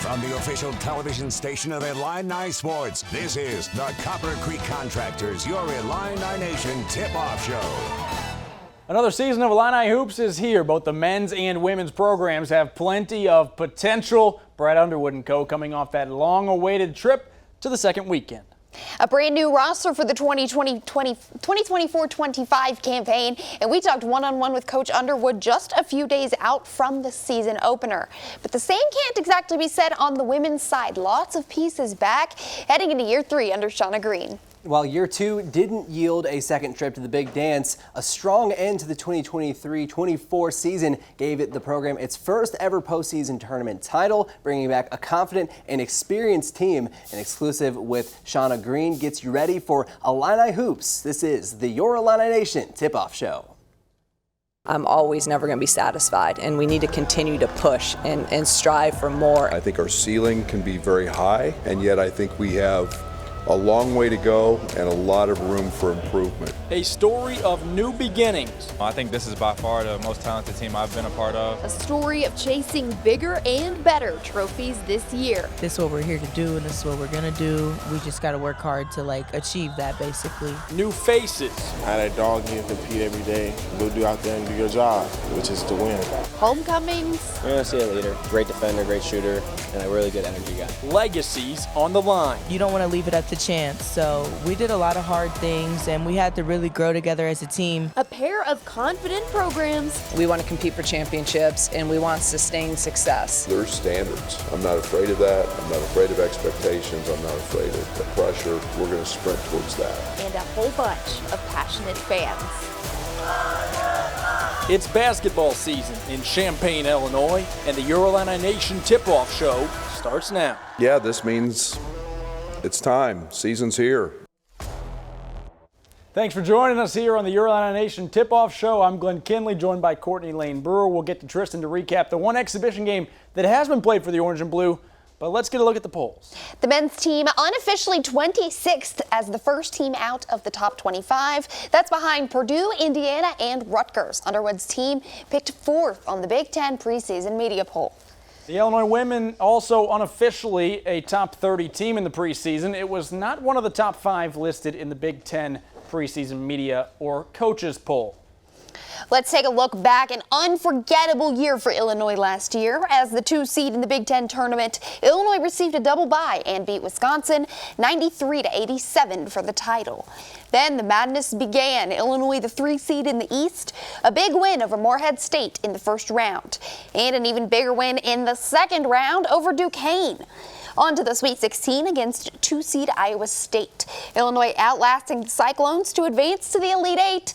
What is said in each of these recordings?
From the official television station of Illini Sports, this is the Copper Creek Contractors, Your Illini Nation tip-off show. Another season of Illini Hoops is here. Both the men's and women's programs have plenty of potential. Brad Underwood and co. coming off that long-awaited trip to the second weekend. A brand new roster for the 2024-25 campaign, and we talked one-on-one with Coach Underwood just a few days out from the season opener. But the same can't exactly be said on the women's side. Lots of pieces back, heading into year 3 under Shauna Green. While year 2 didn't yield a second trip to the big dance, a strong end to the 2023-24 season gave the program its first ever postseason tournament title, bringing back a confident and experienced team. An exclusive with Shauna Green gets you ready for Illini Hoops. This is the Your Illini Nation tip-off show. I'm always never going to be satisfied, and we need to continue to push and strive for more. I think our ceiling can be very high, and yet I think we have a long way to go and a lot of room for improvement. A story of new beginnings. I think this is by far the most talented team I've been a part of. A story of chasing bigger and better trophies this year. This is what we're here to do, and this is what we're gonna do. We just gotta work hard to achieve that, basically. New faces. I had a dog here compete every day. Go do out there and do your job, which is to win. Homecomings. You're gonna see a leader, great defender, great shooter, and a really good energy guy. Legacies on the line. You don't want to leave it at the chance. So we did a lot of hard things, and we had to really grow together as a team. A pair of confident programs. We want to compete for championships, and we want sustained success. There's standards. I'm not afraid of that. I'm not afraid of expectations. I'm not afraid of the pressure. We're going to sprint towards that. And a whole bunch of passionate fans. It's basketball season in Champaign, Illinois, and the Your Illini Nation tip-off show starts now. Yeah, this means it's time. Season's here. Thanks for joining us here on the Your Illini Nation tip-off show. I'm Glenn Kinley, joined by Courtney Lane Brewer. We'll get to Tristan to recap the one exhibition game that has been played for the Orange and Blue. But let's get a look at the polls. The men's team unofficially 26th as the first team out of the top 25. That's behind Purdue, Indiana, and Rutgers. Underwood's team picked 4th on the Big Ten preseason media poll. The Illinois women also unofficially a top 30 team in the preseason. It was not one of the top 5 listed in the Big Ten preseason media or coaches poll. Let's take a look back. An unforgettable year for Illinois last year. As the 2 seed in the Big Ten tournament, Illinois received a double bye and beat Wisconsin 93-87 for the title. Then the madness began. Illinois, the 3 seed in the East, a big win over Morehead State in the first round, and an even bigger win in the second round over Duquesne. On to the Sweet 16 against 2 seed Iowa State. Illinois outlasting the Cyclones to advance to the Elite 8,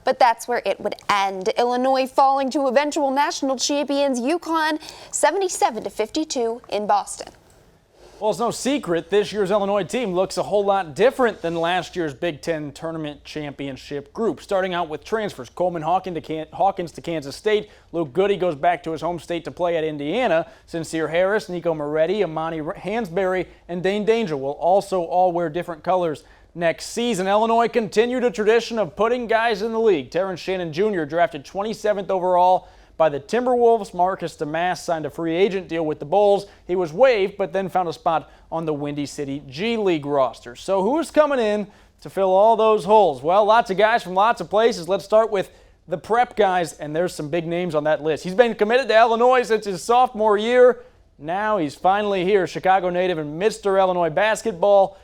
but that's where it would end. Illinois falling to eventual national champions UConn 77-52 in Boston. Well, it's no secret this year's Illinois team looks a whole lot different than last year's Big Ten Tournament Championship group. Starting out with transfers, Coleman Hawkins to Kansas State. Luke Goody goes back to his home state to play at Indiana. Sincere Harris, Nico Moretti, Amani Hansberry, and Dane Danger will also all wear different colors next season. Illinois continued a tradition of putting guys in the league. Terrence Shannon Jr. drafted 27th overall by the Timberwolves. Marcus Damas signed a free agent deal with the Bulls. He was waived, but then found a spot on the Windy City G League roster. So who's coming in to fill all those holes? Well, lots of guys from lots of places. Let's start with the prep guys, and there's some big names on that list. He's been committed to Illinois since his sophomore year. Now he's finally here. Chicago native and Mr. Illinois basketball.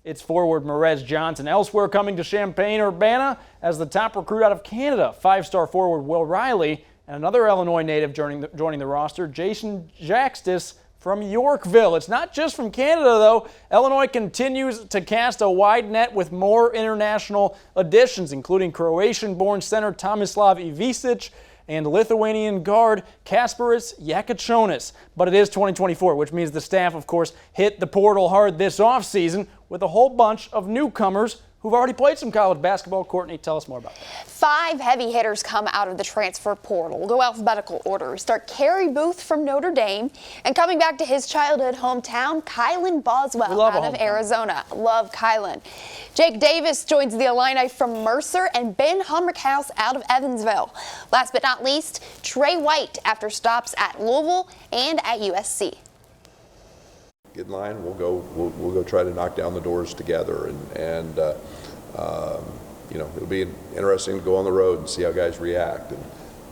It's forward Merez Johnson. Elsewhere coming to Champaign-Urbana as the top recruit out of Canada, 5-star forward Will Riley. And another Illinois native joining the roster, Jason Jaxtis from Yorkville. It's not just from Canada, though. Illinois continues to cast a wide net with more international additions, including Croatian-born center Tomislav Ivisic and Lithuanian guard Kasparis Yakachonis. But it is 2024, which means the staff, of course, hit the portal hard this offseason with a whole bunch of newcomers who've already played some college basketball. Courtney, tell us more about that. 5 heavy hitters come out of the transfer portal. We'll go alphabetical order. We start Kerry Booth from Notre Dame, and coming back to his childhood hometown, Kylan Boswell out of Arizona. Love Kylan. Jake Davis joins the Illini from Mercer, and Ben Humrickhouse out of Evansville. Last but not least, Trey White after stops at Louisville and at USC. Get in line. We'll go try to knock down the doors together, and you know, it'll be interesting to go on the road and see how guys react.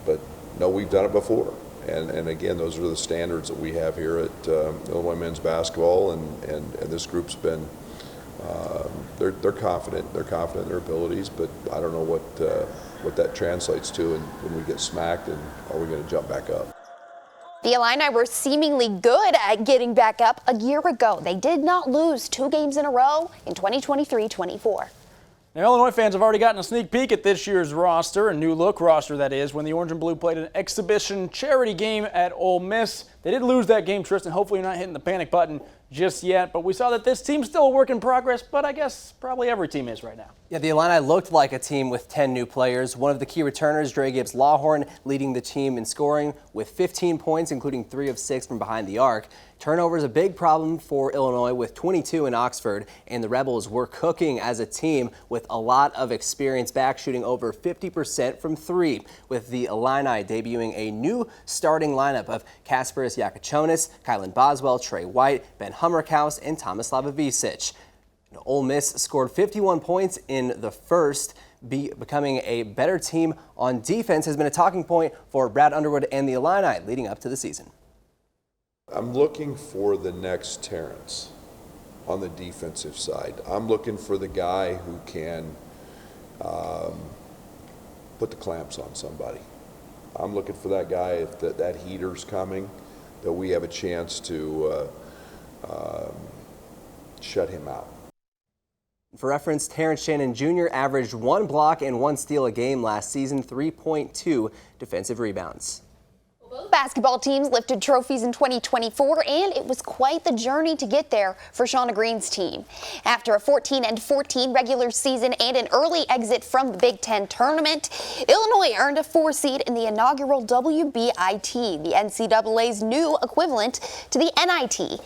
But no, we've done it before, and again, those are the standards that we have here at Illinois men's basketball, and this group's been. They're confident. They're confident in their abilities, but I don't know what that translates to, and when we get smacked, and are we going to jump back up? The Illini were seemingly good at getting back up a year ago. They did not lose 2 games in a row in 2023-24. Now, Illinois fans have already gotten a sneak peek at this year's roster, a new look roster that is, when the Orange and Blue played an exhibition charity game at Ole Miss. They did lose that game, Tristan. Hopefully you're not hitting the panic button just yet, but we saw that this team's still a work in progress, but I guess probably every team is right now. Yeah, the Illini looked like a team with 10 new players. One of the key returners, Dre Gibbs-Lawhorn, leading the team in scoring with 15 points, including 3 of 6 from behind the arc. Turnover is a big problem for Illinois with 22 in Oxford, and the Rebels were cooking as a team with a lot of experience back, shooting over 50% from 3, with the Illini debuting a new starting lineup of Kasparis Yakachonis, Kylan Boswell, Trey White, Ben Hummerkaus, and Thomas Slavovicic. Ole Miss scored 51 points in the first. Becoming a better team on defense has been a talking point for Brad Underwood and the Illini leading up to the season. I'm looking for the next Terrence on the defensive side. I'm looking for the guy who can put the clamps on somebody. I'm looking for that guy, if that heater's coming, that we have a chance to shut him out. For reference, Terrence Shannon Jr. averaged 1 block and 1 steal a game last season, 3.2 defensive rebounds. Both basketball teams lifted trophies in 2024, and it was quite the journey to get there for Shauna Green's team. After a 14-14 regular season and an early exit from the Big Ten tournament, Illinois earned a 4 seed in the inaugural WBIT, the NCAA's new equivalent to the NIT.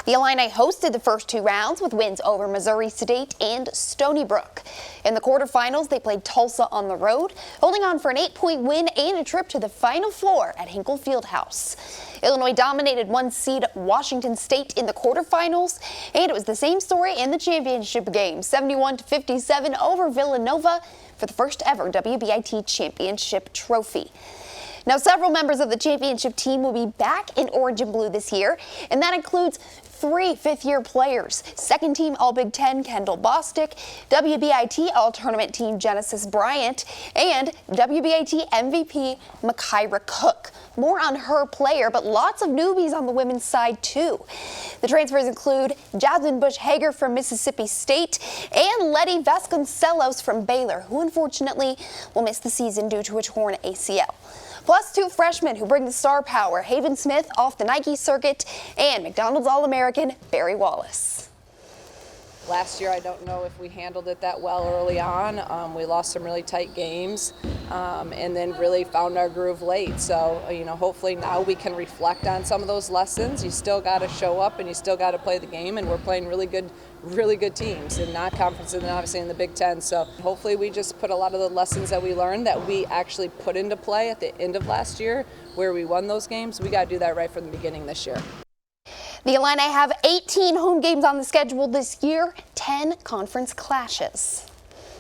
The Illini hosted the first 2 rounds with wins over Missouri State and Stony Brook. In the quarterfinals, they played Tulsa on the road, holding on for an 8-point win and a trip to the Final Four at Hinkle Fieldhouse. Illinois dominated 1 seed Washington State in the quarterfinals, and it was the same story in the championship game, 71-57 over Villanova for the first ever WBIT championship trophy. Now, several members of the championship team will be back in Orange and Blue this year, and that includes 3 fifth-year players. Second-team All-Big Ten Kendall Bostic, WBIT All-Tournament Team Genesis Bryant, and WBIT MVP Makaira Cook. More on her player, but lots of newbies on the women's side, too. The transfers include Jasmine Bush-Hager from Mississippi State and Letty Vasconcelos from Baylor, who unfortunately will miss the season due to a torn ACL. Plus 2 freshmen who bring the star power, Haven Smith off the Nike circuit and McDonald's All-American Barry Wallace. Last year, I don't know if we handled it that well early on. We lost some really tight games and then really found our groove late. So, you know, hopefully now we can reflect on some of those lessons. You still got to show up and you still got to play the game, and we're playing really good teams in non-conference and obviously in the Big Ten. So hopefully we just put a lot of the lessons that we learned that we actually put into play at the end of last year where we won those games. We got to do that right from the beginning this year. The Illini have 18 home games on the schedule this year, 10 conference clashes.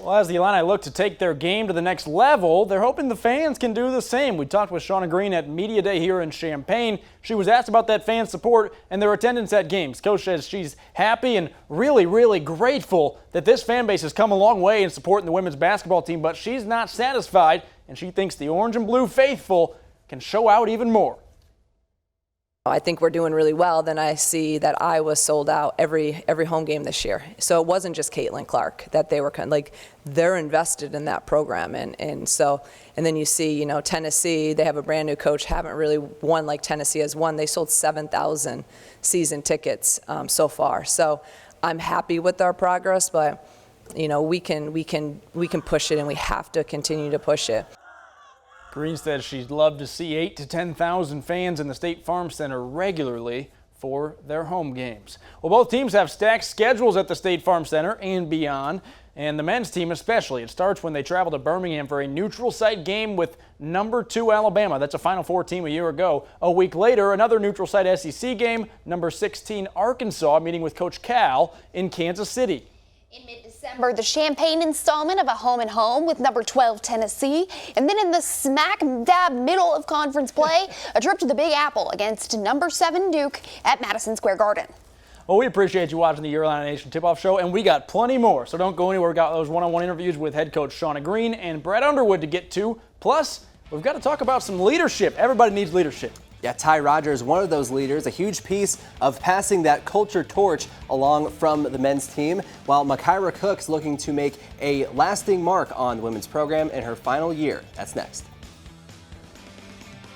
Well, as the Illini look to take their game to the next level, they're hoping the fans can do the same. We talked with Shauna Green at Media Day here in Champaign. She was asked about that fan support and their attendance at games. Coach says she's happy and really grateful that this fan base has come a long way in supporting the women's basketball team, but she's not satisfied, and she thinks the Orange and Blue faithful can show out even more. I think we're doing really well. Then I see that I was sold out every home game this year. So it wasn't just Caitlin Clark that they were kind of like, they're invested in that program. And then you see, you know, Tennessee, they have a brand new coach, haven't really won like Tennessee has won. They sold 7,000 season tickets so far. So I'm happy with our progress, but you know, we can push it, and we have to continue to push it. Green says she'd love to see 8,000 to 10,000 fans in the State Farm Center regularly for their home games. Well, both teams have stacked schedules at the State Farm Center and beyond. and the men's team especially. It starts when they travel to Birmingham for a neutral site game with number 2 Alabama. That's a Final Four team a year ago. A week later, another neutral site SEC game, number 16 Arkansas, meeting with Coach Cal in Kansas City. In mid-December, the Champaign installment of a home-and-home with number 12 Tennessee. And then in the smack-dab middle of conference play, a trip to the Big Apple against number 7 Duke at Madison Square Garden. Well, we appreciate you watching the Your Illini Nation Tip-Off Show, and we got plenty more, so don't go anywhere. We've got those one-on-one interviews with head coach Shauna Green and Brett Underwood to get to. Plus, we've got to talk about some leadership. Everybody needs leadership. Yeah, Ty Rogers, one of those leaders, a huge piece of passing that culture torch along from the men's team, while Makira Cook's looking to make a lasting mark on the women's program in her final year. That's next.